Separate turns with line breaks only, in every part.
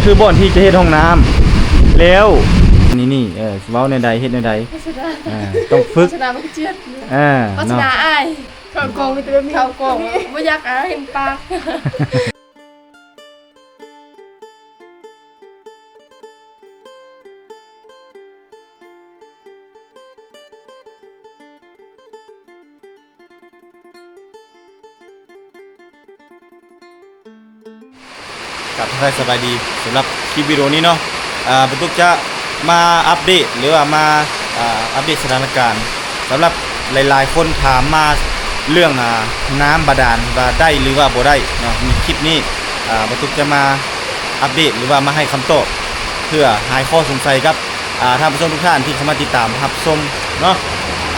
คือบ่อนที่จะเฮ็ดห้องน้ำแล้วนี่เว้าในใดเฮ็ดในใดต้องฝึก
ชนะมันเจี๊ยด
เนาะ
ชนะอ้ายเข้ากองมีแต่เข้ากองบ่อยากอ้ายเห็นปาก
กับท่านสบายดีสำหรับคลิปวิดีโอนี้เนาะบรรทุกจะมาอัปเดตหรือว่ามาอัปเดตสถานการณ์สำหรับหลายๆคนถามมาเรื่องน้ำบาดาลว่าได้หรือว่าบ่ได้เนาะมีคลิปนี้บรรทุกจะมาอัปเดตหรือว่ามาให้คำตอบเพื่อหายข้อสงสัยกับท่านผู้ชมทุกท่านที่เข้ามาติดตามรับชมเนาะ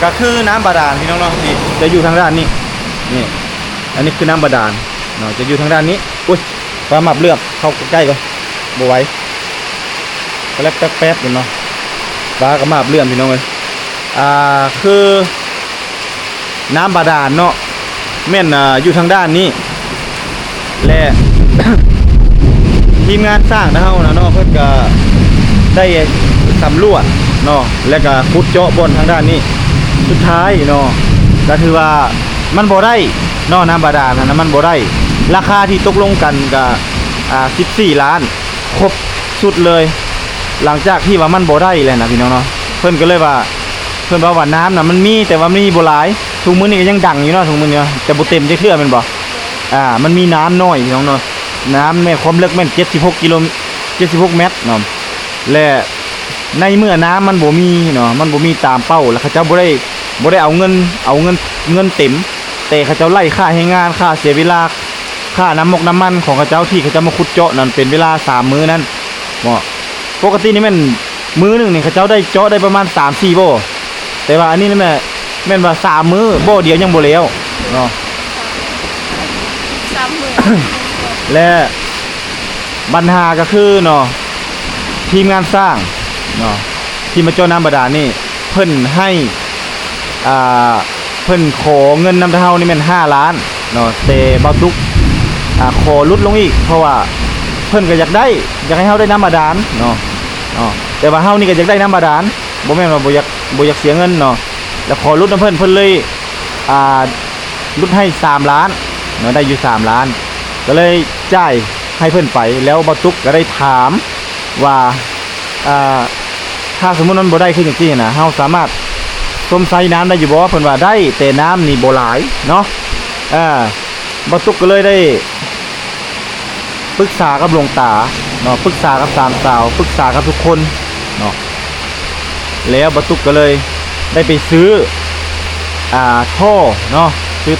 ก็คือน้ำบาดาลพี่น้องเนาะนี่จะอยู่ทางด้านนี้นี่อันนี้คือน้ำบาดาลเนาะจะอยู่ทางด้านนี้อุ้ยปลาหมับเลือกเข้าใกล้ๆก่อนบ่ไหวก็แล้วแป๊บๆอยู่เนาะปลากระหมับเลื่อมพี่น้องเลยคือน้ำบาดาลเนาะแม่นอยู่ทางด้านนี้และ ทีมงานสร้างนะเฮานะเนาะเพิ่นก็ได้สำรวจเนาะแล้วก็ขุดเจาะบ่อนทางด้านนี้สุดท้ายเนาะก็ถือว่ามันบ่ได้เนาะน้ำบาดาลนะมันบ่ได้ราคาที่ตกลงกันก็14 ล้านครบสุดเลยหลังจากที่ว่ามันบ่ได้แล้วนะพี่น้องเนาะเพิ่นก็เลยว่าเพิ่นว่าน้ำน่ะมันมีแต่ว่ามันมีบ่หลายทุกมื้อนี้ก็ยังดังอยู่เนาะทุกมื้อนี้แต่บ่เต็มจักเทื่อแม่นบ่มันมีน้ำน้อยพี่น้องเนาะน้ำแม่ความลึกแม่น76 เมตรเนาะและในเมื่อน้ำมันบ่มีเนาะมันบ่มีตามเป้าแล้วเขาเจ้าบ่ได้เอาเงินเต็มแต่เขาเจ้าไล่ค่าให้งานค่าเสียเวลาค่าน้ำมันของเขาเจ้าที่เขาจะมาขุดเจาะนั่นเป็นเวลา3 มื้อนั้นปกตินี่แม่นมื้อนึงนี่เขาเจ้าได้เจาะได้ประมาณ 3-4 โบแต่ว่าอันนี้นี่แม่นว่า3 มื้อโบเดียวยังบ่แล้วเนาะ
3 มื้อ
และปัญหาก็คือเนาะทีมงานสร้างเนาะที่มาเจาะน้ำบาดาลนี่เพิ่นให้เพิ่นขอเงินนำเฮานี่แม่น5 ล้านเนาะแต่บ่ตุกขอลดลงอีกเพราะว่าเพิ่นก็อยากให้เฮาได้น้ำบาดาลเนาะแต่ว่าเฮานี่ก็อยากได้น้ำบาดาลบ่แม่นว่าบ่อยากเสียเงินเนาะแล้วขอลดนำเพิ่นเลยลดให้3 ล้านเนาะได้อยู่3 ล้านก็เลยจ่ายให้เพิ่นไปแล้วบ่ตุกก็ได้ถามว่าถ้าสมมุติมันบ่ได้คือจังซี่นะเฮาสามารถต้มใส่น้ำได้อยู่บ่เพิ่นว่าได้แต่น้ำนี่บ่หลายเนาะบ่ตุกก็เลยได้ปรึกษากับหลวงตาเนาะปรึกษากับ3 สาวปรึกษากับทุกคนเนาะแล้วบ่ตุกก็เลยได้ไปซื้อท่อเนาะซื้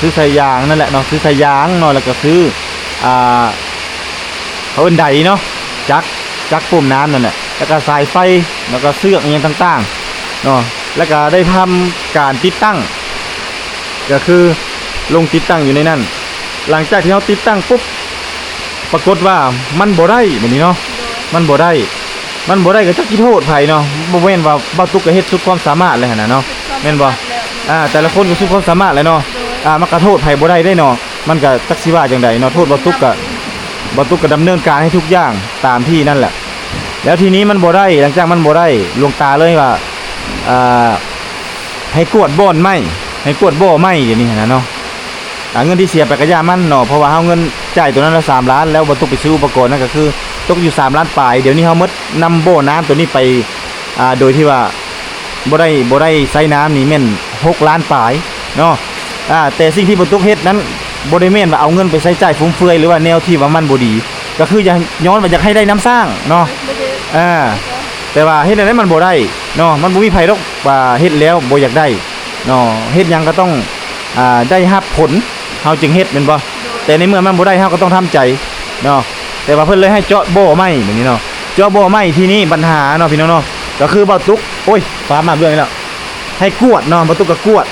อสายยางนั่นแหละเนาะซื้อสายยางเนาะแล้วก็ซื้อเขาเอิ้นใดเนาะจักปุ่มน้ำนั่นแหละแล้วก็สายไฟแล้วก็เสือกอย่างต่างๆเนาะแล้วก็ได้ทำการติดตั้งก็คือลงติดตั้งอยู่ในนั้นหลังจากที่เราติดตั้งปุ๊บปรากฏว่ามันบ่ได้แบบนี้เนาะมันบ่ได้ก็จักสิโทษไผเนาะบ่แม่นว่าบ่ตุกก็เฮ็ดสุดความสามารถเลยหั่นน่ะเนาะแม่นบ่แต่ละคนก็สุดความสามารถเลยเนาะมันก็โทษไผบ่ได้เนาะมันก็จักสิว่าจังไดเนาะโทษบ่ตุกก็ดำเนินการให้ทุกอย่างตามที่นั่นแหละแล้วทีนี้มันบ่ได้หลังจากมันบ่ได้หลวงตาเลยว่าให้กวดบ่อนไหม้ให้กวดบ่อไหม้อย่างนี้นะเนาะเงินที่เสียไปก็ย่ามันเนาะเพราะว่าเฮาเงินจ่ายตัวนั้นละ3 ล้านแล้วบ่ต้องไปซื้ออุปกรณ์นั่นก็คือตกอยู่3 ล้านปลายเดี๋ยวนี้เฮาหมดนำบ่อน้ำตัวนี้ไปโดยที่ว่าบ่ได้ใช้น้ำนี่แม่น6 ล้านปลายเนาะแต่สิ่งที่บ่ตุกเฮ็ดนั้นบ่ได้แม่นว่าเอาเงินไปใช้จ่ายฟุ่มเฟือยหรือว่าแนวที่ว่ามันบ่ดีก็คือย้อนว่าอยากให้ได้น้ำสร้างเนาะแต่ว่าเฮ็ดได้มันบ่ได้เนาะมันบ่มีไผดอกว่าเฮ็ดแล้วบ่อยากได้เนาะเฮ็ดหยังก็ต้องได้รับผลเฮาจึงเฮ็ดแม่นบ่แต่ในเมื่อมันบ่ได้เฮาก็ต้องทำใจเนาะแต่ว่าเพิ่นเลยให้เจาะบ่อไม้แบบนี้เนาะเจาะบ่อไม้ที่นี่ปัญหาเนาะพี่น้องเนาะก็คือบ่ตุกโอ้ยฟ้ามาเรื่องนี้แล้วให้กวดเนาะบ่ตุกก็กวด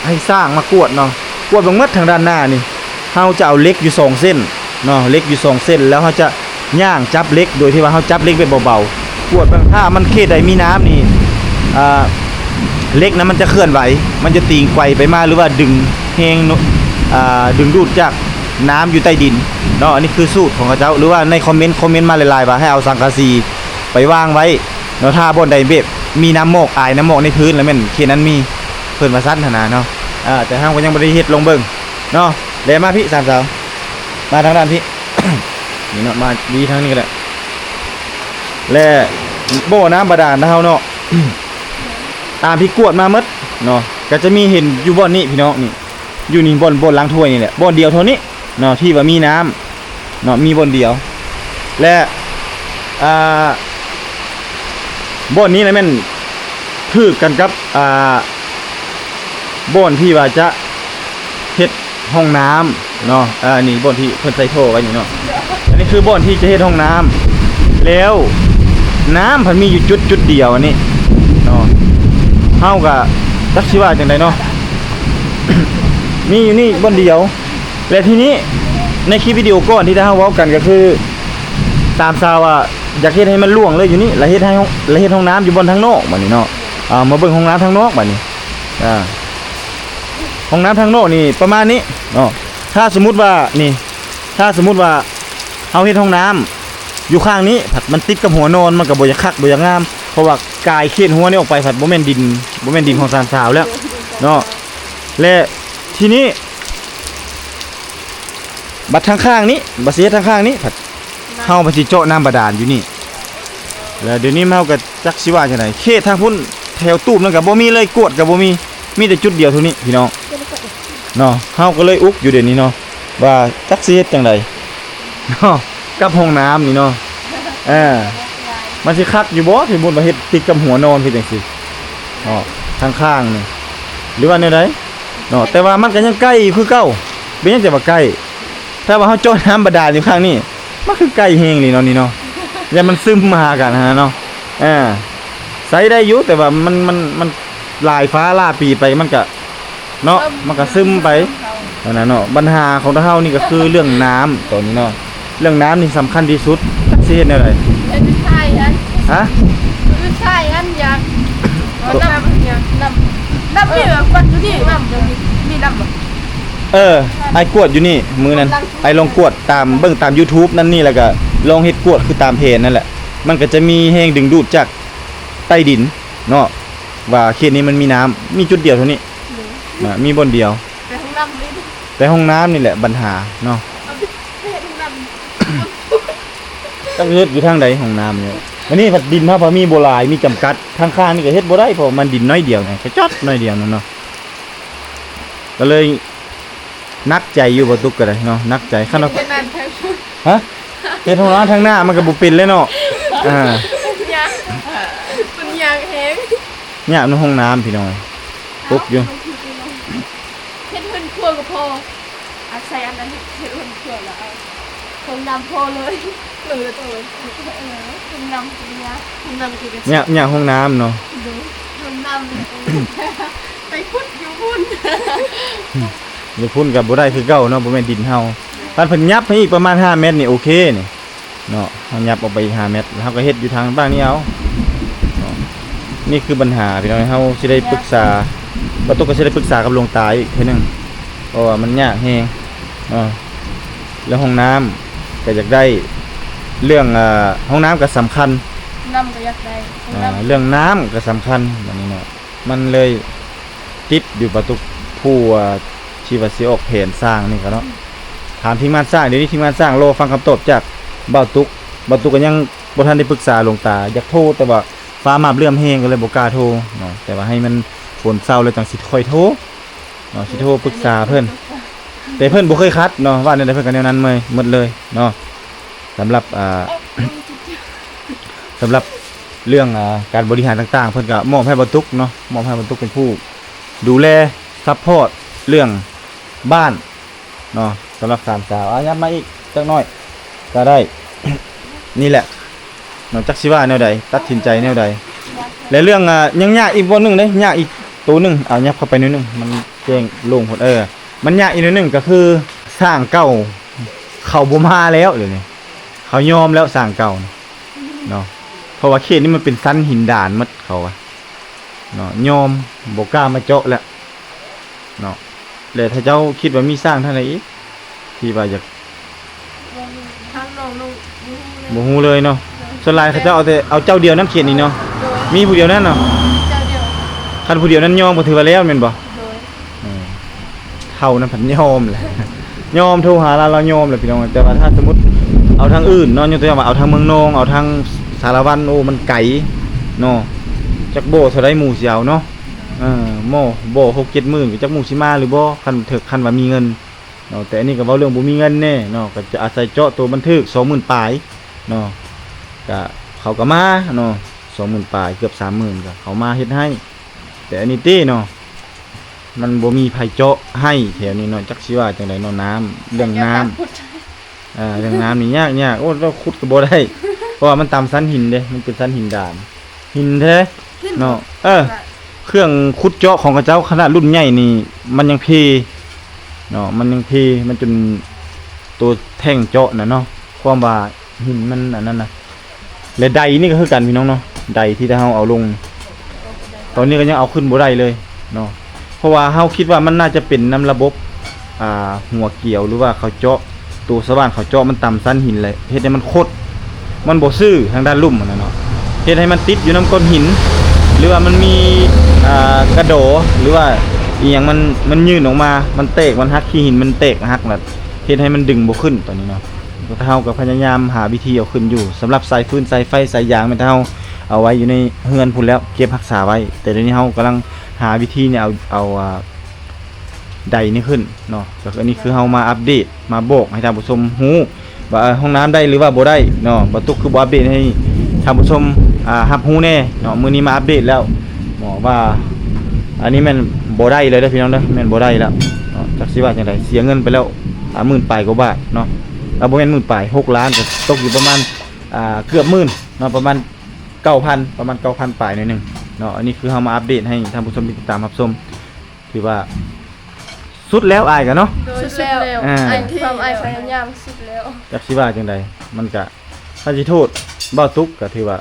ให้สร้างมากวดเนาะกวดเบิ่งหมดทางด้านหน้านี่เฮาจะเอาเหล็กอยู่2 เส้นเนาะเหล็กอยู่2 เส้นแล้วเฮาจะย่างจับเหล็กโดยที่ว่าเฮาจับเหล็กไปเบาๆกวดบางถ้ามันเขตใดมีน้ำนี่เหล็กนั้นมันจะเคลื่อนไหวมันจะตีงไกวไปมาหรือว่าดึงแฮงดึงดูดจาก น้ำอยู่ใต้ดินเนาะอันนี้คือสูตรของเขาเจ้าหรือว่าในคอมเมนต์มาหลายๆว่าให้เอาสังกะสีไปวางไว้เนาะถ้าบ่อนใดแบบมีน้ำหมอกอายน้ำหมอกในพื้นแล้วแม่นเขตนั้นมีเพิ่นว่าซั่นหั่นน่ะเนาะแต่เฮาก็ยังบ่ได้เฮ็ดลงเบิ่งเนาะแล้วมาพี่สามสาวมาทางด้านพี่ นี่เนาะมาดีทางนี้ก็ได้และบ่อน้ำบาดาลนะเฮาเนาะ ตามพี่กวดมาหมดเนาะก็จะมีเห็นอยู่บ่อนนี้พี่น้องนี่อยู่นี่บ่อนล้างถ้วยนี่แหละบ่อนเดียวเท่านี้เนาะที่ว่ามีน้ำเนาะมีบ่อนเดียว และบ่อนนี้นะแม่นถือกันกับบ่อนที่ว่าจะเฮ็ดห้องน้ำเนาะนี่บ่อนที่เพิ่นใส่โถไว้นี่เนาะอันนี้คือบ่อนที่จะเฮ็ดห้องน้ำแล้วน้ำมันมีอยู่จุดเดียวอันนี้เนาะเฮาก็จักสิว่าจังไดเนาะ มีอยู่นี่บ่อนเดียวและทีนี้ในคลิปวิดีโอก่อนที่เฮาเว้ากันก็คือตามซาวว่าอยากเฮ็ดให้มันล่วงเลยอยู่นี่แล้วเฮ็ดห้องน้ำอยู่บนทางนอกบัดนี้เนาะมาเบิ่งห้องน้ำทางนอกบัดนี้ห้องน้ำทางนอกนี่ประมาณนี้เนาะถ้าสมมุติว่าเฮาเฮ็ดห้องน้ำอยู่ข้างนี้ผัดมันติดกับหัวนอนมันก็บ่อยากคักบ่อยากงามเพราะว่ากายเขียนหัวนี่ออกไปผัดบ่แม่นดินของสามสาวแล้วเนาะและทีนี้บัดทางข้างนี้บัดสิเฮ็ดทางข้างนี้ผัดเฮาบ่สิเจาะน้ำบาดาลอยู่นี่แล้วเดี๋ยวนี้เฮาก็จักสิว่าจังได๋เขตทางพุ่นแถวตูบนั่นก็บ่มีเลยกวดก็บ่มีแต่จุดเดียวเท่านี้พี่น้องเนาะเฮาก็เลยอุกอยู่เดี๋ยวนี้เนาะว่าจักสิเฮ็ดจังไดเนาะกับห้องน้ำนี่เนาะมันสิคักอยู่บ่ที่บุญมาเฮ็ดติดกับหัวนอนคือจังซี่ข้างๆนี่หรือว่าแนวใดเนาะแต่ว่ามันก็ยังใกล้คือเก่าเป็นจังแต่ว่าใกล้ถ้าว่าเฮาเจาะน้ำบาดาลอยู่ข้างนี้มันคือใกล้แฮงนี่เนาะอย่ามันซึมมาหากันเนาะใช้ได้อยู่แต่ว่ามันลายฟ้าล่าปีไปมันก็เนาะมันก็ซึมไปนั่นน่ะเนาะปัญหาของเฮานี่ก็คือเรื่องน้ำตอนนี้เนาะเรื่องน้ำนี่สำคัญที่สุดสิเฮ็ดแนวใด
เป็นใช่ฮะ
ฮะ
เป็นใช่ฮะอยากน้ำนี่แบบปัจจุบันน้ำมีน้ำ
ไอ้กวดอยู่นี่มือนั้นไอ้ลองกวดตามเบิ่งตาม YouTube นั่นนี่แล้วก็ลองเฮ็ดกวดคือตามเพจนั่นแหละมันก็จะมีแห้งดึงดูดจากใต้ดินเนาะว่าเขตนี้มันมีน้ำมีจุดเดียวเท่านี้มีบนเดียวแต่ห้องน้ำนี่แหละปัญหาเนาะต้องเฮ็ดอยู่ทางใดห้องน้ำเนี่ยอันนี้ผัดดินพอมีโบราณมีจำกัดข้างๆนี่ก็เฮ็ดบ่ได้เพราะมันดินน้อยเดียวไงก็จอดน้อยเดียวนั่นเนาะก็เลยนักใจอยู่บ่ตุกก็ได้เนาะนักใจคั่นเนาะฮะเฮ็ดห้องน้ำทางหน้ามันก็บ่เป็นเลยเนาะ
มันยากแฮง
เนี่ยในห้องน้ำพี่น้อยปุ๊บอยู่
เฮ็ดเพิ่นครัวก็พอใส่อันนั้นเฮ็ดเพิ่นครัวแล้วเอาน้ำพอเลยหรือตัวน้ำคือ
เนี่ยห้องน้ำเนาะ
น้ำไปพุดอยู่พุ่น
อยู่พุ่นกับบ่ได้คือเก่าเนาะบ่แม่นดินเฮาคันเพิ่นยับให้อีกประมาณ5เมตรนี่โอเคนี่เนาะเฮายับออกไปอีก5เมตรแล้วเฮาก็เฮ็ดอยู่ทางบ้านนี้เอานี่คือปัญหาพี่น้องเฮาสิได้ปรึกษาบ่ต้องก็สิได้ปรึกษากับหลวงตาอีกเทื่อนึงเพราะว่ามันยากแฮงแล้วห้องน้ำก็อยากได้เรื่องห้องน้ำก็สำคัญ
น้ำก็อยากได้
เรื่องน้ำก็สำคัญแบบนี้เนาะมันเลยติดอยู่ประตูผู้ชีวศิออกแผนสร้างนี่ก็เนาะถามทีมงานสร้างเดี๋ยวนี้ทีมงานสร้างรอฟังคำตอบจากบ่าวตุกก็ยังบ่ทันได้ปรึกษาหลวงตาอยากโทรแต่ว่าฟ้ามาเลื่อมแห้งก็เลยบ่กล้าโทรเนาะแต่ว่าให้มันฝนเศร้าเลยจังสิค่อยโทรเนาะสิโทรปรึกษาเพิ่นแต่เพิ่นบ่เคยคัดเนาะว่าแนวใดเพิ่นก็แนวนั้นหมดเลยเนาะสำหรับเรื่องการบริหารต่างๆเพิ่นก็มอบให้บ่าวตุกเนาะมอบให้บ่าวตุกเป็นผู้ดูแลซัพพอร์ตเรื่องบ้านเนาะสำหรับสามสาวยับมาอีกจักหน่อยก็ได้ นี่แหละนอกจากสิว่าแนวใดตัดสินใจแนวใดและเรื่องยังยากอีกบ่นึงเด้ยากอีกตัวนึงเอายับเข้าไปนิดนึงมันแจ้งลงหมดมันยากอีกนิดนึงก็คือสร้างเก่าเขาบ่มาแล้วเดี๋ยวนี้เขายอมแล้วสร้างเก่าเนาะเพราะว่าเขตนี้มันเป็นชั้นหินด่านหมดเขาเนาะยอมบ่กล้ามาเจาะแล้วเนาะแล้วถ้าเจ้าคิดว่ามีสร้างทางไหนอีก ที่ว่าอยาก
ทางน้องนุ่ง
บ่ฮู้เลยเนาะส่วนหลายเขาเจ้าเอาแต่เอาเจ้าเดียวนํเขียนนี่เนาะ
โดย
มีผู้เดียวนั่นเนาะ
เจ้าเดียว
คันผู้เดียวนั้นยอมบ่ถือว่าแล้วแม่นบ่
โดย
เท่านั้นผันยอมแหละ ยอมโทรหาเรายอมแหละพี่น้องแต่ว่าถ้าสมมุติเอาทางอื่นเนาะยกตัวอย่างว่าเอาทางเมืองนองเอาทางสารวันโอ้มันไกลเนาะจักโบเท่าใดหมู่สิเอาเนาะโมโบ6-7 หมื่นก็จักหมู่สิมาหรือบ่คันถึกคันว่ามีเงินเนาะแต่อันนี้ก็เว้าเรื่องบ่มีเงินแน่เนาะก็จะอาศัยเจาะตัวบันทึก 20,000 ปลายเนาะก็เขาก็มาเนาะ 20,000 ปลายเกือบ 30,000ก็เขามาเฮ็ดให้ แต่อันนี้ติเนาะมันบ่มีไผเจาะให้แถวนี้เนาะจักสิว่าจังไดเนาะน้ำเรื่องน้ำเรื่องน้ำนี่ยากโอ้เราขุดก็บ่ได้ เพราะว่ามันตามสันหินเด้มันเป็นสันหินด่านหินแท้เนาะเครื่องขุดเจาะของกระเจ้าขนาดรุ่นใหญ่นี่มันยังเพเนาะมันยังเพมันจนตัวแท่งเจาะน่ะเนาะความว่าหินมันอันนั้นน่ะและใดนี่ก็คือกันพี่น้องเนาะใดที่ถ้าเฮาเอาลงตอนนี้ก็ยังเอาขึ้นบ่ได้เลยเนาะเพราะว่าเฮาคิดว่ามันน่าจะเป็นน้ำระบบหัวเกี่ยวหรือว่าเขาเจาะตัวสว่านเขาเจาะมันต่ำสันหินเลยเฮ็ดให้มันคดมันบ่ซื่อทางด้านลุ่มนั่นเนาะเฮ็ดให้มันติดอยู่น้ำก้อนหินหรือว่ามันมีกระโดหรือว่าอีหยังมันยื่นออกมามันเตกมันหักขี้หินมันเตกหักน่ะเฮ็ดให้มันดึงบ่ขึ้นตอนนี้เนาะเฮาก็พยายามหาวิธีเอาขึ้นอยู่สำหรับสายฟืนสายไฟสายยางมันเฮาเอาไว้อยู่ในเฮือนพุ่นแล้วเก็บรักษาไว้แต่เดี๋ยวนี้เฮากำลังหาวิธีเนี่ยเอาใดนี่ขึ้นเนาะก็อันนี้คือเฮามาอัปเดตมาบอกให้ท่านผู้ชมฮู้ว่าห้องน้ำได้หรือว่าบ่ได้เนาะบ่ตุกคือบ่อัปเดตให้ท่านผู้ชมรับรู้แน่เนาะมื้อนี้มาอัปเดตแล้วหมอว่าอันนี้แม่นบ่ได้เลยเด้อพี่น้องเด้อแม่นบ่ได้แล้วเนาะจักสิว่าจังไดเสียเงินไปแล้ว10,000 ปลายกว่าบาทเนาะบ่แม่น10,000 ปลาย6 ล้านก็ตกอยู่ประมาณเกือบหมื่นเนาะประมาณ 9,000 ประมาณ 9,000 ปลายหน่อยนึงเนาะอันนี้คือเฮามาอัปเดตให้ท่านผู้ชมติดตามรับชมถือว่าสุดแล้วอายกันเนาะ
โดยแล้วไอ้ความไอ้พยายามสุดแล้ว
จักสิว่าจังไดมันก็ถ้าสิโทษบ่ตุกก็ถือว่า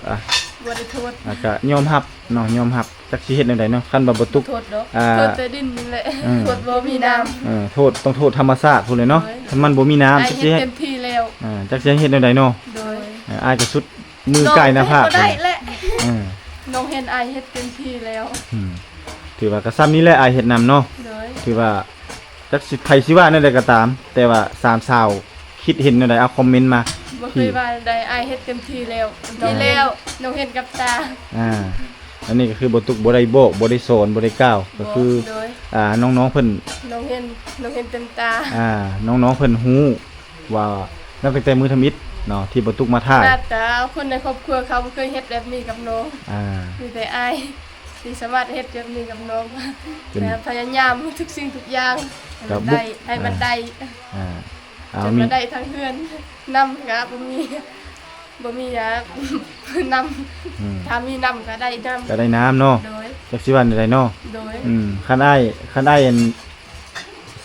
บ่ได้โทษ
ก็ยอมรับเนาะยอมรับจักสิเฮ็ดจังไดเนาะคันบ่ตุก
โทษเนาะโทษแต่ดินนี่แหละโทษบ่มีน้ำ
โทษต้องโทษธรรมชาติพุ่นเลยเนาะถ้ามันบ่มีน้ำจักสิเฮ็ด
เต็มที่แล้ว
จักสิเฮ็ดจังไดเนาะ
โดย
อายก็สุดมือไก่หน้าผาก
บ่ได้แหละน้องเห็นอายเฮ็ดเต็มที่แล้ว
ถือว่าก็ซ้ำนี้แหละอายเฮ็ดนำเนาะถือว่าจักสิไผสิว่าแนวใดก็ตามแต่ว่า3สาวคิดเห็นแนวใดเอาคอมเมนต์มา
บ่เคยว่าใดอายเฮ็ดเต็มที่แล้วที่แล้วน้องเห็นกับตา
อันนี้ก็คือบ่ตุกบ่ได้บอกบ่ได้สอนบ่ได้กล่าวก็คือน้องๆเพิ่น
น้องเห็นเต็มตา
น้องๆเพิ่นฮู้ว่าตั้งแต่มือทมิตรเนาะที่บ่ตุกมาท่า
แต่คนในครอบครัวเขาบ่เคยเฮ็ดแบบนี้กับน้องมีแต่อายที่สามารถเฮ็ดแบบนี้กับน้องแต่พยายามทุกสิ่งทุกอย่างได้ให้มันได้
เอา
มีได้ทั้งเฮือนนำก็บ่มียานำถ้ามีนำก็ได้นำ
ก็ได้น้ำเนาะจักสิว่าได้เนาะคันอ้าย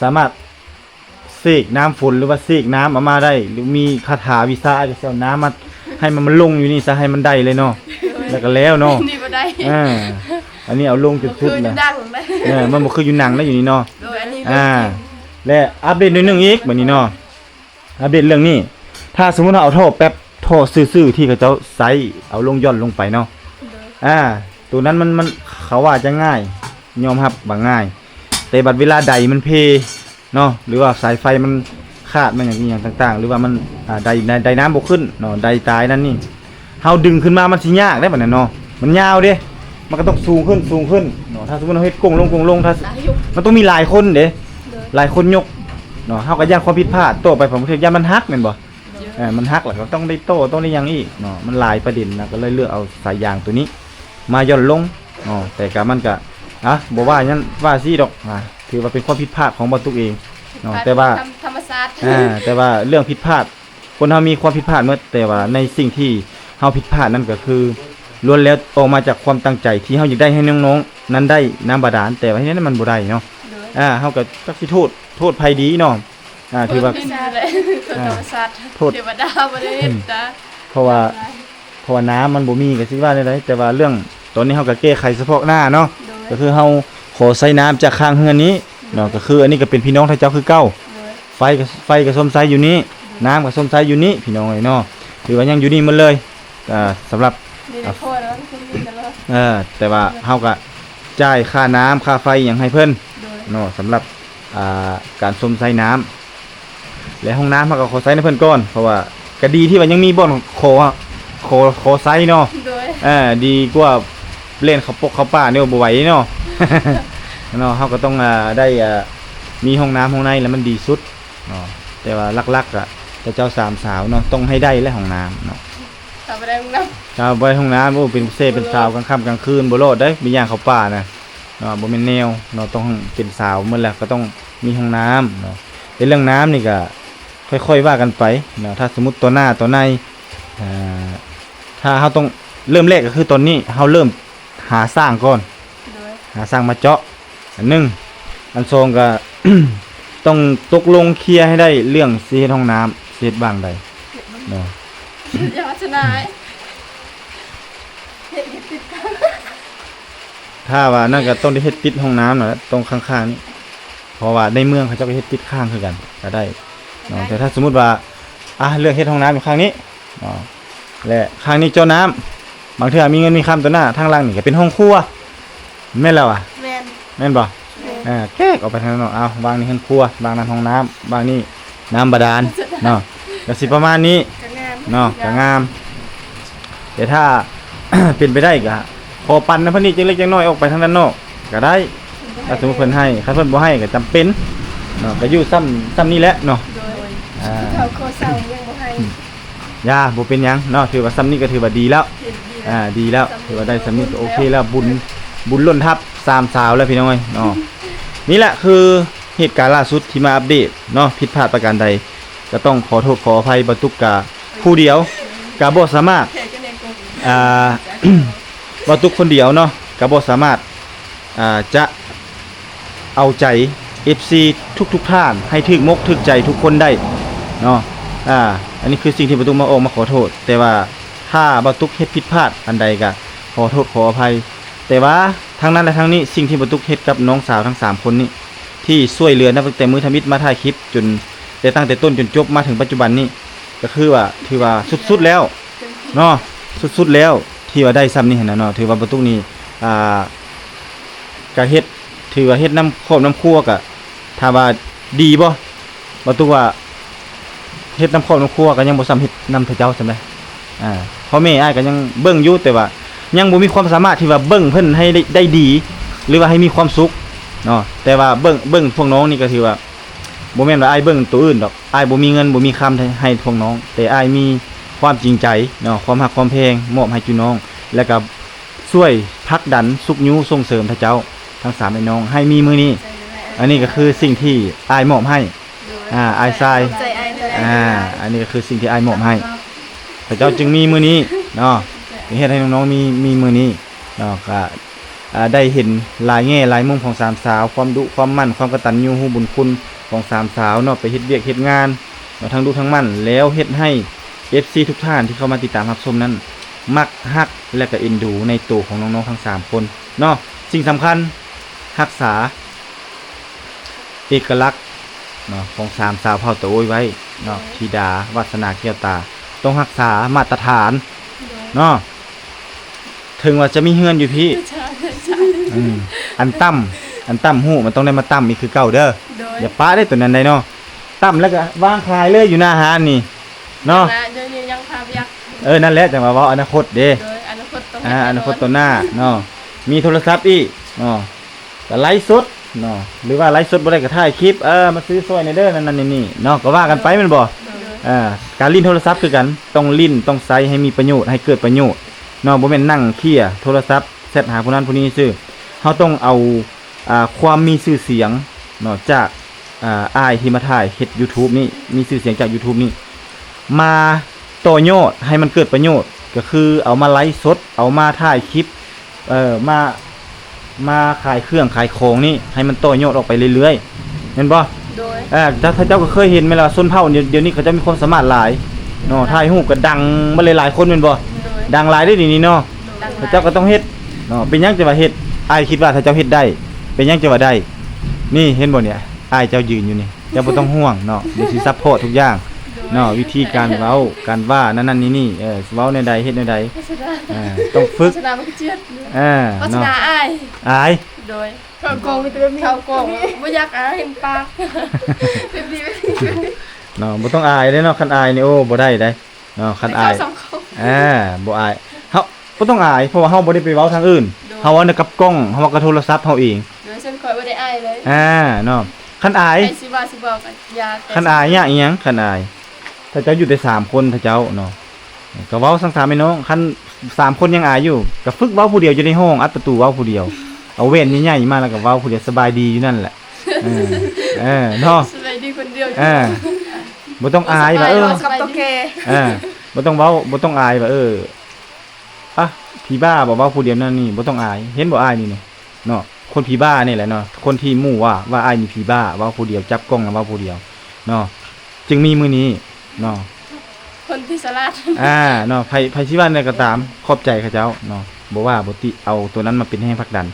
สามารถเสกน้ำฝนหรือว่าเสกน้ำออกมาได้หรือมีคาถาวิชาจะเอาน้ำมาให้มันลงอยู่นี่ซะให้มันได้เลยเนาะแล้วก็แล้วเนาะ
นี่บ่ได้
อันนี้เอาลงจุดๆนะมันบ่คืออยู่หนังแล้วอยู่นี่เนาะและอัปเดตนิดนึงอีกบัดนี้เนาะอัปเดตเรื่องนี้ถ้าสมมุติเราเอาท่อแป๊บท่อซื่อๆที่เขาเจ้าใส่เอาลงย่อนลงไปเนาะตัวนั้นมันเขาว่าจะง่ายยอมรับว่าง่ายแต่บัดเวลาใดมันเพเนาะหรือว่าสายไฟมันขาดมันอย่างต่างๆหรือว่ามันใดน้ำบ่ขึ้นเนาะใดตายนั่นนี่เฮาดึงขึ้นมามันสิยากได้บัดนั้นเนาะมันยาวเด้มันก็ต้องสูงขึ้นเนาะถ้าสมมุติเราเฮ็ดกงลงถ้ามันต้องมีหลายคนเด้หลายคนยกเนาะเฮาก็ย่านความผิดพลาดโตไปผมคิดย่านมันหักแม่นบ่มันหักแล้วก็ต้องได้โต้ต้องได้หยังอีกเนาะมันหลายประเด็นนะก็เลยเลือกเอาสายยางตัวนี้มาย่อนลงเนาะแต่ก็มันก็บ่ว่าหยังว่าซี่ดอกถือว่าเป็นความผิดพลาดของบ่ตุกเองเนาะแต่ว่า
ธรรมชาติ
แต่ว่าเรื่องผิดพลาดคนเฮามีความผิดพลาดหมดแต่ว่าในสิ่งที่เฮาผิดพลาดนั่นก็คือล้วนแล้วออกมาจากความตั้งใจที่เฮาอยากได้ให้น้องๆนั้นได้น้ำบาดาลแต่ว่าที่นั้นมันบ่ได้เนาะเฮาก็จักสิโทษภัยดีเนาะถือว่า
โทษเทวดาบ่ได้เฮ็ดจ้ะ
เพราะว่าน้ำมันบ่มีก็สิว่าได้แต่ว่าเรื่องตอนนี้เฮาก็แก้ไขเฉพาะหน้าเนาะก็คือเฮาขอใช้น้ำจากข้างเฮือนนี้เนาะก็คืออันนี้ก็เป็นพี่น้องท่านเจ้าคือเก่าไฟ ไฟก็ส้มไซอยู่นี้น้ำก็ส้มไซอยู่นี้พี่น้องเอ้ยเนาะถือว่ายังอยู่นี่หมดเลยสำหรับ
นี่ได้พ่อแล้วคุณมีกันแล้ว
แต่ว่าเฮาก็จ่ายค่าน้ำค่าไฟหยังให้เพิ่น
โดย
เนาะสำหรับการส้มไซน้ำและห้องน้ำเฮาก็ขอไซในเพิ่นก่อนเพราะว่าก็ดีที่ว่ายังมีบ่อนโคไซเนาะ
โดย
ดีกว่าเล่นเขาปกเขาป่าเนี่ยบ่ไหวเนาะ เนาะเฮาก็ต้องได้มีห้องน้ำห้องในแล้วมันดีสุดเนาะแต่ว่าหลักๆแต่เจ้าสามสาวเนาะต้องให้ได้และห้องน้ำเนาะ
ทำไปได้มึงนะ
ถ้าไว้ห้องน้ำโอ้เป็นเซ่เป็นสาวกลางค่ำกลางคืนบ่รอดเด้มีอย่างเขาป่านะเนาะบ่แม่นแนวเนาะต้องเป็นสาวเมื่อแหละก็ต้องมีห้องน้ำเนาะในเรื่องน้ำนี่ก็ค่อยๆว่ากันไปเนาะถ้าสมมุติตัวหน้าตัวในถ้าเฮาต้องเริ่มแรกก็คือตอนนี้เฮาเริ่มหาสร้างก่อน
โดย
หาสร้างมาเจาะอันหนึ่งอันสองก็ ต้องตกลงเคลียร์ให้ได้เรื่องสิเฮ็ดห้องน้ำสิเฮ็ดบ้างใดเนาะ
อย่าชนะเฮ็ดติดกัน
ถ้าว่านั่นก็ต้องได้เฮ็ดติดห้องน้ำหน่อยตรงข้างๆนี้เพราะว่าในเมืองเขาเจะไปเฮ็ดติดข้างคือกันก็ได้เนาะแต่ถ้าสมมุติว่าเลือกเฮ็ดห้องน้ำอยู่ข้างนี้เนาะและข้างนี้เจ้าน้ำบางเทื่อมีเงินมีคำตัวหน้าทางล่างนี่ก็เป็นห้องครัวแม่นแล้วอ่ะ
แมน
แม่นบ่แก๊กออกไปทางนั้นเนาะเอาวางนี่ห้องครัววางนั้นห้องน้ำวางนี่น้ำบาดาลเนาะก็สิประมาณนี้
ก็งาม
เนาะก็งามแต่ถ้า เป็นไปได้ก็พอปันนะเพิ่นนี่จังเล็กจังน้อยออกไปทางด้านนอกก็ได้ถ้าสมมุติเพิ่นให้ถ้าเพิ่นบ่ให้ก็จำเป็นเนาะก็อยู่ซ้ำนี่แหละเนาะ
โดย
อ่า
เขาโคเซายังบ่ให้
ย่าบ่เป็นหยังเนาะถือว่าซ้ำนี่ก็ถือว่าดีแล้ว
เห็นดี
ดีแล้วถือว่าได้ซ้ำนี่ก็โอเคแล้วบุญล้นทับสามสาวแล้วพี่น้องเอ้ยเนาะนี่แหละคือเหตุการณ์ล่าสุดที่มาอัปเดตเนาะผิดพลาดประการใดก็ต้องขอโทษขออภัยบรรทุกกาผู้เดียวกาบ่สามารถ
แค่กันเองกู
บรรทุกคนเดียวเนาะกาบ่สามารถจะเอาใจ FC ทุกท่านให้ถึกมกถึกใจทุกคนได้เนาะอันนี้คือสิ่งที่บรรทุกมาออกมาขอโทษ แต่ว่าถ้าบรรทุกเฮ็ดผิดพลาดอันใดก็ขอโทษขออภัย แต่ว่าทั้งนั้นและทั้งนี้สิ่งที่บรรทุกเฮ็ดกับน้องสาวทั้ง3คนนี้ที่ช่วยเหลือนับตั้งแต่มือทมิตมาถ่ายคลิปจนแต่ตั้งแต่ต้นจนจบมาถึงปัจจุบันนี้ก็คือว่าถือว่าสุดๆแล้วเนาะสุดๆแล้วที่ว่าได้ซ้ำนี่หั่นน่ะเนาะถือว่าบรรทุกนี้ก็เฮ็ดถือว่าเฮ็ดน้ำครอบน้ำครัวก็ถ้าว่าดีบ่บรรทุกว่าเฮ็ดน้ำครอบน้ำครัวก็ยังบ่ซ้ำเฮ็ดน้ำเจ้าซ้ำได้พ่อแม่อ้ายก็ยังเบิ่งอยู่แต่ว่ายังบ่มีความสามารถที่ว่าเบิ่งเพิ่นให้ได้ดี หรือว่าให้มีความสุขเนาะแต่ว่าเบิ่งพวกน้องนี่ก็ถือว่าบ่แม่นว่าอ้ายเบิ่งตัวอื่นดอกอ้ายบ่มีเงินบ่มีคำให้พวกน้องแต่อ้ายมีความจริงใจเนาะความรักความแพงมอบให้จุน้อง แล้วก็ช่วยผลักดันสุขยุส่งเสริมท่าเจ้าทั้ง3ไอ้น้องให้มีมื้อนี้อันนี้ก็คือสิ่งที่อ้ายมอบให้อ้ายทราย
ใจไอ้นี่แหละ
อันนี้ก็คือสิ่งที่อ้ายมอบให้ท่าเจ้าจึงมีมื้อนี้เนาะเฮ็ดให้น้องๆมีมื้อนี้เนาะก็ได้เห็นหลายแง่หลายมุมของ3สาวความดุความมั่นความกตัญญูรู้บุญคุณของ3สาวเนาะไปเฮ็ดเวียกเฮ็ดงานเนาะทั้งดุทั้งมั่นแล้วเฮ็ดให้ FC ทุกท่านที่เข้ามาติดตามรับชมนั้นมักฮักและก็เอ็นดูในตัวของน้องๆทั้ง3คนเนาะสิ่งสำคัญรักษาเอกลักษณ์เนาะของ3สาวเผ่าตะโอยไว้เนาะธิดาวัฒนาเกียวตาต้องรักษามาตรฐานเนาะถึงว่าจะมีเฮือนอยู่พี่ อันต่ำหูมันต้องได้มาต่ำอีกคือเก่าเด้อ
โดย
อย่าป้าได้ตัวนั้นได้เนาะต่ำแล้วก็วางคลายเลยอยู่หน้าหานนี่เนาะ
เดี๋ยวนี้ยังพาไปยัก
นั่นแหละจังว่าเว้าอนาคตเด้
โดยอนาคตต้อง
อนาคตตัวหน้าเนาะมีโทรศัพท์อีกเนาะก็ไลฟ์สดเนาะหรือว่าไลฟ์สดบ่ได้ก็ถ่ายคลิปมาซื้อซอยในเด้อนั่นนี่เนาะก็ว่ากันไปแม่นบ่
โดย
การลิ้นโทรศัพท์คือกันต้องลิ้นต้องใช้ให้มีประโยชน์ให้เกิดประโยชน์เนาะบ่แม่นนั่งเคี่ยโทรศัพท์แชทหาผู้นั้นผู้นี้ซื่อเฮาต้องเอาความมีชื่อเสียงเนาะจากอ้ายที่มาถ่ายเฮ็ด YouTube นี่มีชื่อเสียงจาก YouTube นี่มาต่อยอดให้มันเกิดประโยชน์ก็คือเอามาไลฟ์สดเอามาถ่ายคลิปมาขายเครื่องขายของนี่ให้มันต่อยอดออกไปเรื่อยๆเห็นบ่
โดย
ถ้าเจ้าก็เคยเห็นไหมล่ะส้นเผาเดี๋ยวนี้เขาจะมีความสามารถหลายเนาะถ่ายรูปก็ดังมาหลายๆคนแม่นบ่
โดย
ดังหลายได้นี่เนาะ
ดัง
ถ้าเจ้าก็ต้องเฮ็ดเนาะเป็นหยังจะว่าเฮ็ดอ้ายคิดว่าถ้าเจ้าเฮ็ดได้เป็นหยังจะว่าได้นี่เห็นบ่เนี่ยอ้ายเจ้ายืนอยู่นี่ จะบ่ต้องห่วงเนาะเดี๋ยวสิซัพพอร์ตทุกอย่างเนาะวิธีการเว้าการว่านั่นนี่เว้าในใดเฮ็ดในใดต้องฝึก
โฆษณามันก็เจือด โฆษ
เนาะ
ณาอ้าย
อาย
โดยเข้ากองมีแต่แบบนี้เข้ากองบ่อยากอายเห็นปากแบบนี้
เนาะบ่ต้องอายเด้เนาะคันอายนี่โอ้บ่ได้เด้เนาะคันอาย
สองเขา
บ่อายเฮาบ่ต้องอายเพราะว่าเฮาบ่ได้ไปเว้าทางอื่นเฮาเว้ากับกล้องเฮาเว้ากับโทรศัพท์เฮาเอง
โดยฉันคอยบ่ได้อายเลย
เนาะคันอาย
ไอ้สิว่าสิบอกกันยาแต่
คันอายเนี่ยอีหยังคันอายถ้าเจ้าอยู่แต่3คนถ้าเจ้าเนาะก็เว้าสังสามพี่น้องคัน3คนยังอายอยู่ก็ฝึกเว้าผู้เดียวอยู่ในห้องอัดประตูเว้าผู้เดียวเอาเว้นใหญ่ๆมาแล้วก็เว้าผู้เดียวสบายดีอยู่นั่นแหละเนาะ
สบายดีคนเดียว
บ่ต้องอายว่า
กับโตเค
บ่ต้องเว้าบ่ต้องอายว่าอ่ะผีบ้าบ่เว้าผู้เดียวนั่นนี่บ่ต้องอายเห็นบ่อายนี่เนาะคนผีบ้านี่แหละเนาะคนที่หมู่ว่าอายนี่ผีบ้าเว้าผู้เดียวจับกล้องแล้วเว้าผู้เดียวเนาะจึงมีมื้อนี้เนาะ
คนที่สลัด
เนาะไผสิว่าใดก็ตามขอบใจเขาเจ้าเนาะบ่ว่าบ่ติเอาตัวนั้นมาเป็นแรงผลักดัน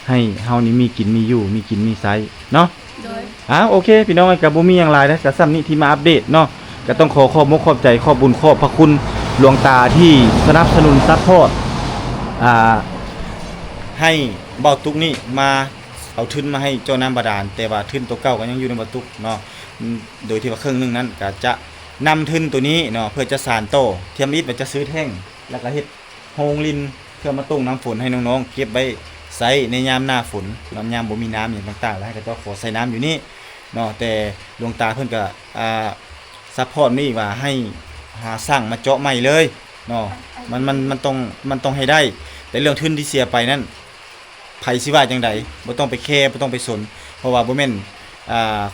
ให้เฮานี่มีกินมีอยู่มีกินมีใช้เนาะ
โดย
โอเคพี่น้องก็บ่มีหยังหลายนะก็ซ้ำนี้ที่มาอัปเดตเนาะก็ต้องขอขอบขอบใจขอบบุญขอบพระคุณหลวงตาที่สนับสนุนซัพพอร์ตให้เบาตุกนี่มาเอาทุนมาให้เจ้าน้ำบาดาลแต่ว่าทุนตัวเก่าก็ยังอยู่ในเบาตุกเนาะโดยที่ว่าครึ่งหนึงนั้นก็จะนำทุนตัวนี้เนาะเพื่อจะสานโตเทียมอิฐว่าจะซื้อแท่งแล้วก็เฮ็ดโฮงลินเพื่อมาตุ้งน้ำฝนให้น้องๆเก็บไว้ใช้ในยามหน้าฝนยามบ่มีน้ำอย่างต่างๆแล้วก็ต้องขอใส่น้ำอยู่นี่เนาะแต่หลวงตาเพิ่นก็ซัพพอร์ตนี่ว่าให้หาสร้างมาเจาะใหม่เลยเนาะมันต้องให้ได้ แต่เรื่องทุนที่เสียไปนั้นไผสิว่าจังไดบ่ต้องไปแคร์บ่ต้องไปสนเพราะว่าบ่แม่น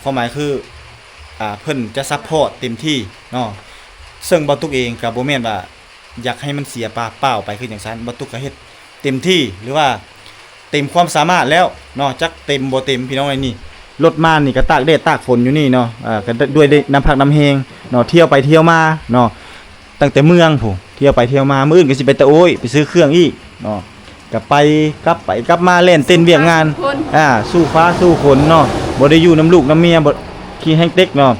ความหมายคือเพิ่นจะซัพพอร์ตเต็มที่เนาะซึ่งบ่ตุกเองก็บ่แม่นว่าอยากให้มันเสียเปล่าไปคือจังซั่นบ่ตุกก็เฮ็ดเต็มที่หรือว่าเต็มความสามารถแล้วเนาะจักเต็มบ่เต็มพี่น้องไอ้นี่รถมานี่ก็ตากแดดตากฝนอยู่นี่เนาะก็ด้วยน้ำพักน้ำแฮงเนาะเที่ยวไปเที่ยวมาเนาะตั้งแต่เมืองผู้เที่ยวไปเที่ยวมามื้ออื่นก็สิไปตะโอยไปซื้อเครื่องอีกเนาะก็ไปกลับมาเล่นเต้นเวียกงานสู้ฟ้าสู้ฝนเนาะบ่ได้อยู่น้ำลูกน้ำเมียบ่ขี้แห้งเต็กเนาะ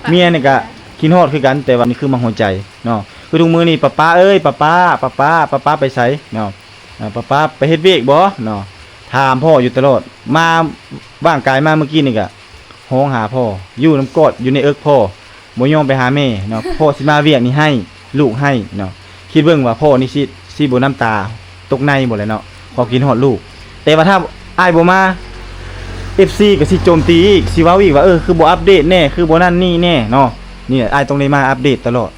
เมียนี่ก็คิดฮอดคือกันแต่ว่านี่คือมาหัวใจเนาะคือทุกมื้อนี่ป้าเอ้ยป้าไปไสเนาะป้าไปเฮ็ดเวียกบ่เนาะถามพ่ออยู่ตลอดมาว่างกายมาเมื่อกี้นี่ก็ฮ้องหาพ่ออยู่น้ำกอดอยู่ในเอิกพ่อบ่ยอมไปหาแม่เนาะพ่อสิมาเวียกนี่ให้ลูกให้เนาะคิดเบิ่งว่าพ่อนี่สิบ่น้ำตาตกในบ่เลยเนาะพอกินฮอดลูกแต่ว่าถ้าอ้ายบ่มา FC ก็สิโจมตีอีกสิเว้าอีกว่าคือบ่อัปเดตแน่คือบ่นั่นนี่แน่เนาะนี่อ้ายต้องได้มาอัปเดตตลอด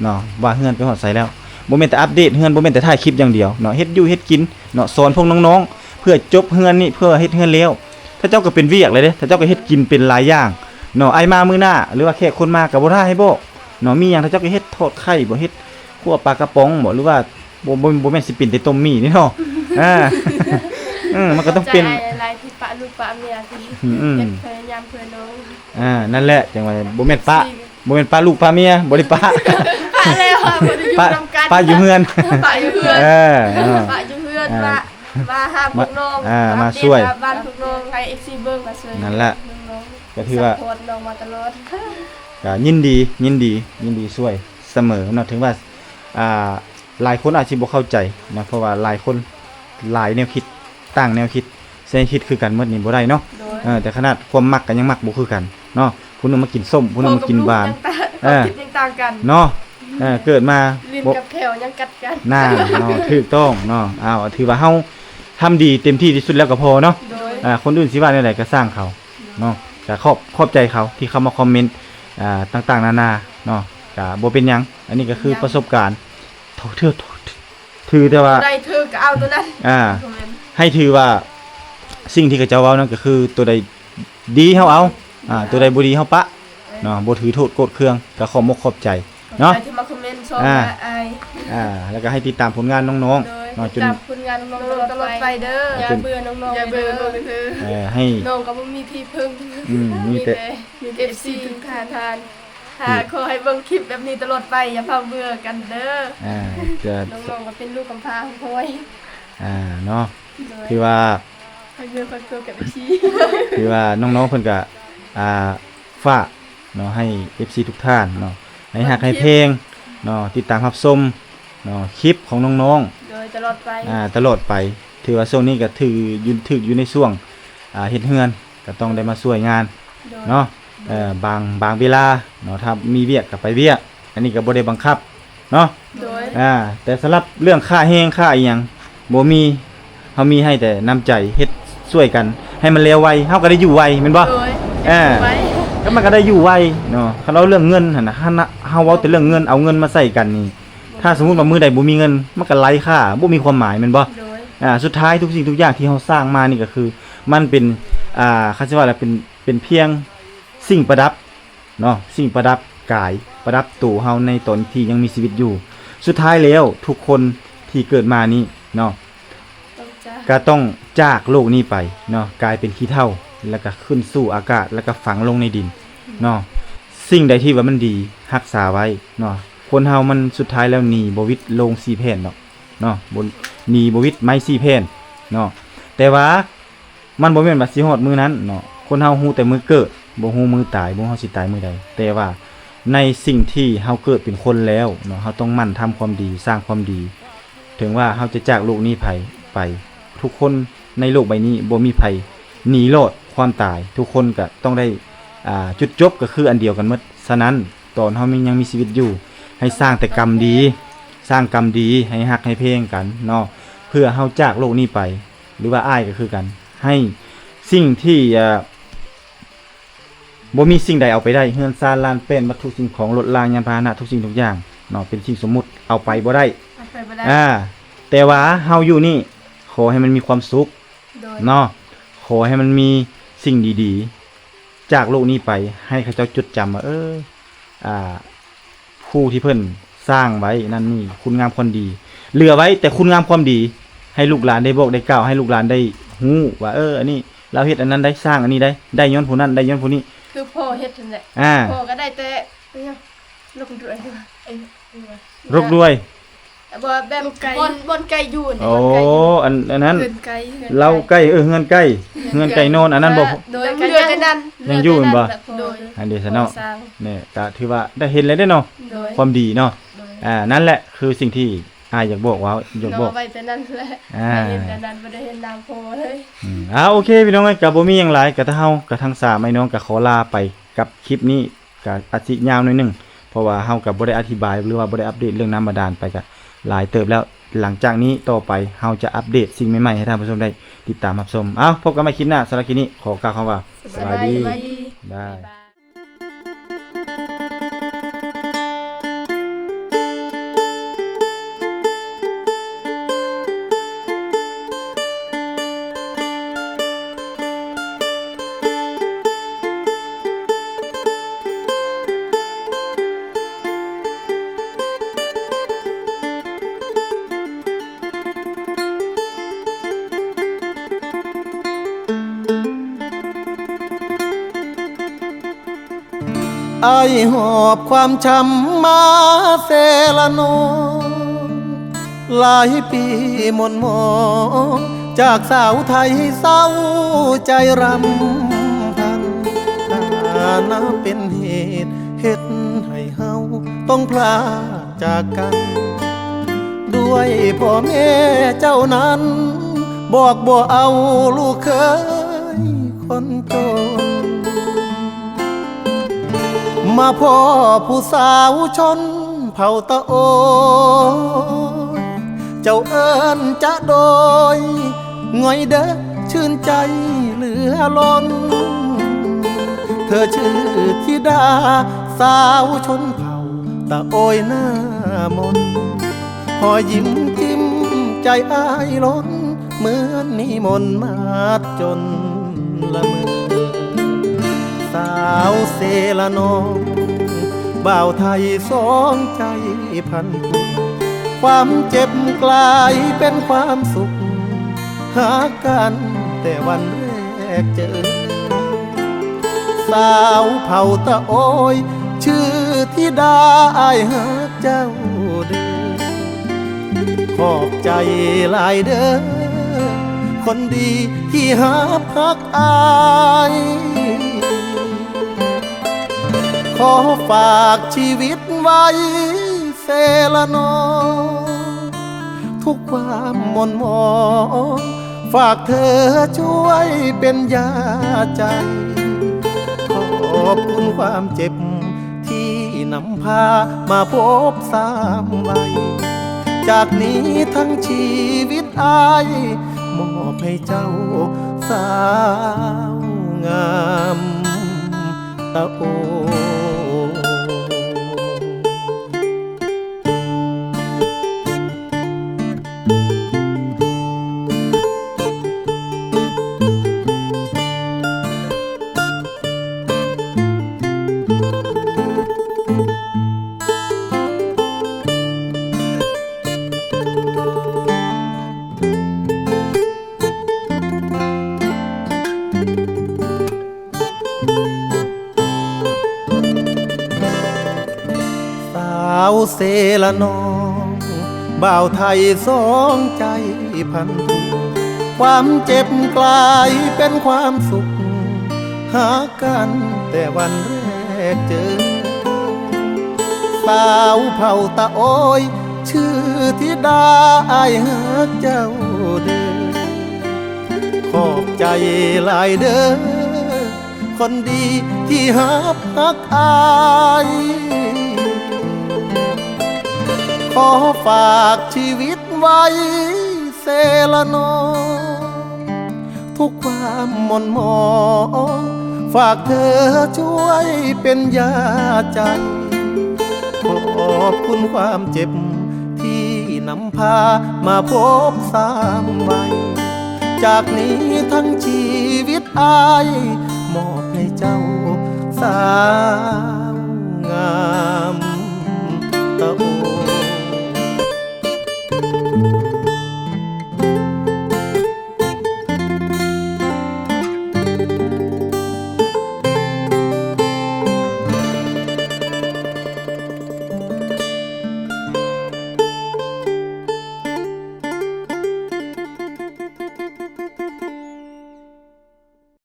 เนาะว่าเฮือนไปฮอดไสแล้วบ่แม่นแต่อัปเดตเฮือนบ่แม่นแต่ถ่ายคลิปอย่างเดียวเนาะเฮ็ดอยู่เฮ็ดกินเนาะสอนพวกน้องๆเพื่อจบเฮือนนี่เพื่อเฮ็ดเฮือนแล้วถ้าเจ้าก็เป็นเวียกเลยเด้ถ้าเจ้าก็เฮ็ดกินเป็นหลายอย่างเนาะอ้ายมามื้อหน้าหรือว่าแขกคนมาก็บ่ท่าให้บอกเนาะมีหยังถ้าเจ้าก็เฮ็ดทอดไข่บ่เฮ็ดคั่วปลากระป๋องบ่หรือว่าบ่แม่นสิเป็นแต่ต้มมี่นี่เนาะมันก็ต้องเป็น
ลายที่ปะลูกปะเมียที่เฮ็ดพยายามเพื่อน้อง
นั่นแหละจังว่าบ่แม่นป้าลูกป้าเมียบ่ได้ป้า
ปะแล้วค่ะบ่ได้อยู่นำกัน
ป้าอยู่เฮือน
ปะอยู่เฮือน ปะอยู่เฮือนมาหาพวกน้อง
มาช่วย
บ้านพวกน้องให้ FC เบิ่งก็ช่วย
นั่นแหละ
น้อง
ก็ถือว่า
ซัพพอร์ตน้องมาตลอด
ก็ยินดีช่วยเสมอเนาะถึงว่าหลายคนอาจสิบ่เข้าใจนะเพราะว่าหลายคนหลายแนวคิดต่างแนวคิดเส้นคิดคือกันหมดนี่บ่ได้เนาะแต่ขนาดความมักก็ยังมักบ่คือกันเนาะผู้นึงมากินส้มผู้นึงมากินหวาน
คิดยังต่างกัน
เนาะเกิดมา
ลิ้นกับแขวยังกัดกัน
น่าเนาะถูกต้องเนาะถือว่าเฮาทำดีเต็มที่ที่สุดแล้วก็พอเนาะคนอื่นสิว่าแนวใดก็สร้างเขาเนาะก็ขอบใจเขาที่เข้ามาคอมเมนต์ต่างๆนานาเนาะก็บ่เป็นหยังอันนี้ก็คือประสบการณ์ถือแต่ว่า
ได้ถือก็เอาตัวนั้น
ให้ถือว่าสิ่งที่เขาเจ้าเว้านั่นก็คือตัวใดดีเฮาเอาตัวใดบ่ดีเฮาปะเนาะบ่ถือโทษโกรธเคืองก็ขอบใจเนาะ
ที่มาคอมเมนต์ชม
แล้วก็ให้ติดตามผลงานน้องๆเนาะจน
ผลงานน้องๆตลอดไปเด้ออย่าเบื่อน้องๆอย่าเบื่อน้องๆ
ให้
น้องก็บ่มีที่พึ่ง
มีแต่
FC ทุกทานขอให้เบิ่งคลิปแบบนี้ตลอดไปอย่าเพิ่งเบื่อกันเด้อ
จะ
น้องๆก็เป็นลูกกำพร้าของพ่อย
เนาะที่ว่า
ให้เบื่อกับ FC
ที่ว่าน้องๆเพิ่นก็ ฝากเนาะให้ FC ทุกท่านเนาะให้ฮักให้เพลงเนาะติดตามรับชมเนาะคลิปของน้องๆ
โดยตลอดไป
ตลอดไปถือว่าช่วงนี้ก็ถืออยู่ในช่วงเฮ็ดเฮือนก็ต้องได้มาช่วยงาน
โดย
เนาะบางเวลาเนาะถ้ามีเวียกก็ไปเวียกอันนี้ก็บ่ได้บังคับเนาะ
โดย
แต่สำหรับเรื่องค่าแฮงค่าอีหยังบ่มีเฮามีให้แต่น้ำใจเฮ็ดช่วยกันให้มันเร็วไวเฮาก็ได้อยู่ไวแม่นบ่
โดย
ไว้ก็มันก็ได้อยู่ไวเนาะคันเราเรื่องเงินหั่นน่ะเฮาเว้าแต่เรื่องเงินเอาเงินมาใส่กันนี่ถ้าสมมุติว่ามื้อใดบ่มีเงินมันก็ไร้ค่าบ่มีความหมายแม่นบ่
โดย
สุดท้ายทุกสิ่งทุกอย่างที่เราสร้างมานี่ก็คือมันเป็นเขาจะว่าอะไรเป็นเพียงสิ่งประดับเนาะสิ่งประดับกายประดับตัวเฮาในตอนที่ยังมีชีวิตอยู่สุดท้ายแล้วทุกคนที่เกิดมานี่เนาะ
ต้องจ้า
ก็ต้องจากโลกนี้ไปเนาะกลายเป็นขี้เถ้าแล้วก็ขึ้นสู่อากาศแล้วก็ฝังลงในดินเนาะสิ่งใดที่ว่ามันดีรักษาไว้เนาะคนเฮามันสุดท้ายแล้วหนีบ่วิตลงสีแผ่นเนาะบนหนีบ่วิตไม้สีแผ่นเนาะแต่ว่ามันบ่แม่นว่าสิฮอดมื้อนั้นเนาะคนเฮาฮู้แต่มื้อเกิดบ่ฮู้มื้อตายบ่ฮู้เฮาสิตายมื้อใดแต่ว่าในสิ่งที่เฮาเกิดเป็นคนแล้วเนาะเฮาต้องหมั่นทำความดีสร้างความดี ถึงว่าเฮาจะจากโลกนี้ไปทุกคนในโลกใบนี้บ่มีไผหนีรอดความตายทุกคนก็ต้องได้จุดจบก็คืออันเดียวกันหมดฉะนั้นตอนเฮายังมีชีวิตอยู่ให้สร้างแต่กรรมดีสร้างกรรมดีให้ฮักให้เพลงกันเนาะเพื่อเฮาจากโลกนี้ไปหรือว่าอ้ายก็คือกันให้สิ่งที่บ่มีสิ่งใดเอาไปได้เฮือนซานลานเป็นวัตถุสิ่งของรถรางยานพาหนะทุกสิ่งทุกอย่างเนาะเป็นสิ่งสมมุติเอาไปบ่ได้
เอาไปบ่ได้
แต่ว่าเฮาอยู่นี่ขอให้มันมีความสุข
โดย
เนาะขอให้มันมีสิ่งดีๆจากโลกนี้ไปให้เขาเจ้าจดจำว่าผู้ที่เพิ่นสร้างไว้นั่นนี่คุณงามความดีเหลือไว้แต่คุณงามความดีให้ลูกหลานได้บอกได้กล่าวให้ลูกหลานได้ฮู้ว่าอันนี้เราเฮ็ดอันนั้นได้สร้างอันนี้ได้ย้อนผู้นั้นได้ย้อนผู้นี้
คือพ่อเฮ็ดนั่นแหละ
อ่า
พ่อก็ได้แต่เอ้ยลูกด้วยไอ้
รกด้วย
บ่แบบบนไก่อยู่นี่
โอ้
บนไก่
อันนั้น
เงินไก่
เราใกล้เงินใกล้เงินไก่โนนอันนั้นบ่
โดยเรือแต่นั้น
ยังอยู่บ่
โดย
อันเดยวซะเนาะ
สร้าง
เนี่ยก็ถือว่าได้เห็นเลยได้เนาะ
โดย
ความดีเนาะ
โดย
นั่นแหละคือสิ่งที่อยากบอกว่าอยากบอก
เนาะไว้แต่นั้นแหละ เห็นแต่นั้นบ่ได้เห็นนามโพเลย
โอเคพี่น้องก็บ่มีหยังหลายก็ถ้าเฮาก็ทั้งสามไอ้น้องก็ขอลาไปกับคลิปนี้ก็อาจสิยาวหน่อยหนึงเพราะว่าเฮาก็บ่ได้อธิบายหรือว่าบ่ได้อัปเดตเรื่องน้ำบาดาลไปก็หลายเติบแล้วหลังจากนี้ต่อไปเฮาจะอัปเดตสิ่งใหม่ๆให้ท่านผู้ชมได้ติดตามรับชมพบกันใหม่คลิปหน้าสำหรับคลิปนี้ขอกล่าวคำว่าสวัสดี
สบายดี
ได้
ไอหอบความช้ำมาเซละโนหลายปีหม่นหมองจากสาวไทยเศร้าใจรำพันน่าเป็นเหตุเฮ็ดให้เฮาต้องพลาดจากกัน ด้วยพ่อแม่เจ้านั้น บอกบ่เอาลูกเคยคนจน มาพ่อผู้สาวชนเผ่าตะโอยเจ้าเอิ้นจะโดยง่อยเด้อชื่นใจเหลือล้น เธอชื่อธิดาสาวชนเผ่าตะโอยหน้ามนพอยิ้มจิ้มใจอ้ายล้นเหมือนนิมนต์มาจนละเมอ สาวเซละนองบ่าวไทยสองใจพันความเจ็บกลายเป็นความสุขหากันแต่วันแรกเจอ สาวเผ่าตะโอยชื่อธิดาอ้ายหาเจ้าเด้อขอบใจหลายเด้อคนดีที่หาพักอาย อฝากชีวิตไว้เสละนอทุกความหม่นหมองฝากเธอช่วยเป็นยาใจขอบคุณความเจ็บที่นำพามาพบสามวัยจากนี้ทั้งชีวิตอายมอบให้เจ้าสาวงามตะโอสาวเสละนองบ่าวไทยสองใจพันทุกความเจ็บกลายเป็นความสุขหากันแต่วันแรกเจอสาวเผ่าตะโอยชื่อธิดาอายหักเจ้าเด้อขอบใจหลายเด้อคนดีที่หักอายขอฝากชีวิตไว้เสละนอทุกความหม่นหมองฝากเธอช่วยเป็นยาใจขอบคุณความเจ็บที่นำพามาพบสามวัยจากนี้ทั้งชีวิตอายมอบให้เจ้าสาวงามตะโอ